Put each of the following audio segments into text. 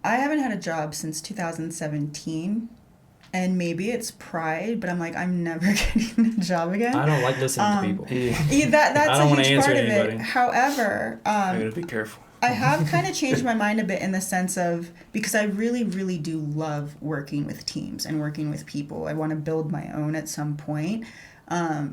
I haven't had a job since 2017. And maybe it's pride, but I'm like, I'm never getting a job again. I don't like listening to people. Yeah, that's I don't a huge part of anybody. it. However, I gotta be careful. I have kind of changed my mind a bit in the sense of, because I really, really do love working with teams and working with people. I want to build my own at some point.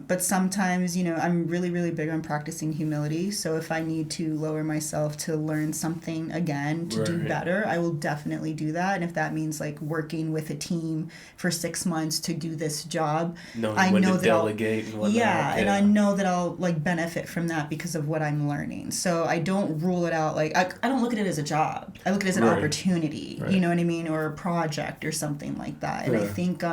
But sometimes, I'm really, really big on practicing humility. So if I need to lower myself to learn something again, to do better, I will definitely do that. And if that means like working with a team for 6 months to do this job, I know that delegate and whatnot. Yeah, and I know that I'll like benefit from that because of what I'm learning. So I don't rule it out. Like I don't look at it as a job. I look at it as an opportunity, you know what I mean? Or a project or something like that. And I think,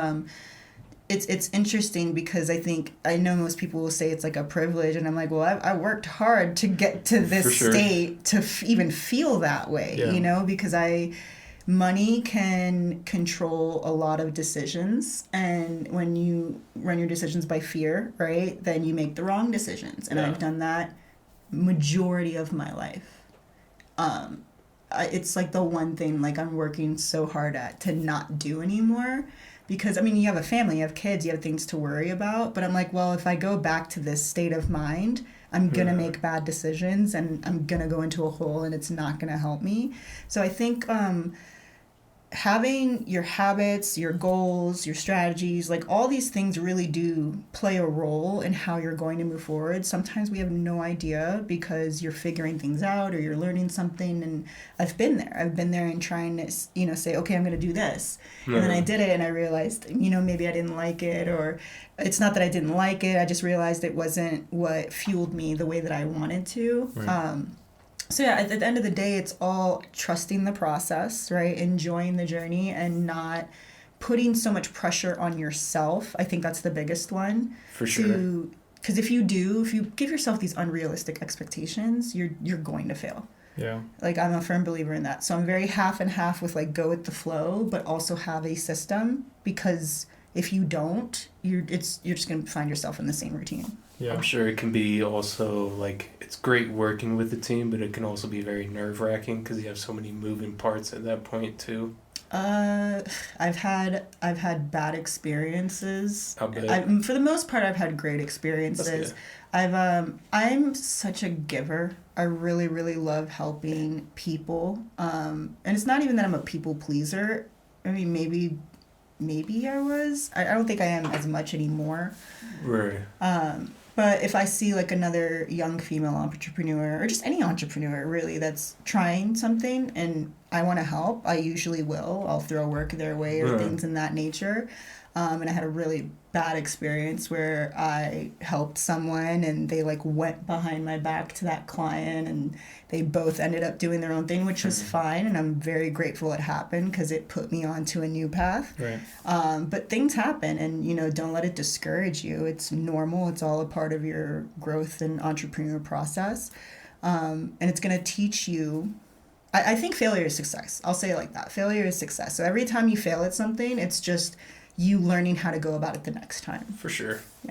it's interesting because I know most people will say it's like a privilege, and I'm like, well, I worked hard to get to this state to even feel that way, because money can control a lot of decisions, and when you run your decisions by fear, right, then you make the wrong decisions, and I've done that majority of my life. It's like the one thing like I'm working so hard at to not do anymore. Because, you have a family, you have kids, you have things to worry about. But I'm like, well, if I go back to this state of mind, I'm going to make bad decisions and I'm going to go into a hole and it's not going to help me. So I think having your habits, your goals, your strategies, like all these things really do play a role in how you're going to move forward. Sometimes we have no idea because you're figuring things out or you're learning something. And I've been there and trying to, say, okay, I'm going to do this. And then I did it and I realized, maybe I didn't like it, or it's not that I didn't like it. I just realized it wasn't what fueled me the way that I wanted to. Right. So yeah, at the end of the day, it's all trusting the process, right? Enjoying the journey and not putting so much pressure on yourself. I think that's the biggest one. For sure. Because if you give yourself these unrealistic expectations, you're going to fail. Yeah. Like I'm a firm believer in that. So I'm very half and half with like go with the flow, but also have a system, because if you don't, you're just going to find yourself in the same routine. Yeah. I'm sure it can be also like, it's great working with the team, but it can also be very nerve-wracking because you have so many moving parts at that point too. I've had bad experiences. I'll bet. For the most part, I've had great experiences. I'm such a giver. I really, really love helping people. And it's not even that I'm a people pleaser. Maybe I was. I don't think I am as much anymore. Right. But if I see like another young female entrepreneur, or just any entrepreneur really that's trying something and I want to help, I usually will. I'll throw work their way or things in that nature. And I had a really bad experience where I helped someone and they like went behind my back to that client and they both ended up doing their own thing, which was fine. And I'm very grateful it happened because it put me onto a new path. Right. But things happen and, don't let it discourage you. It's normal. It's all a part of your growth and entrepreneur process. And it's going to teach you. I think failure is success. I'll say it like that. Failure is success. So every time you fail at something, it's just you learning how to go about it the next time. For sure. Yeah.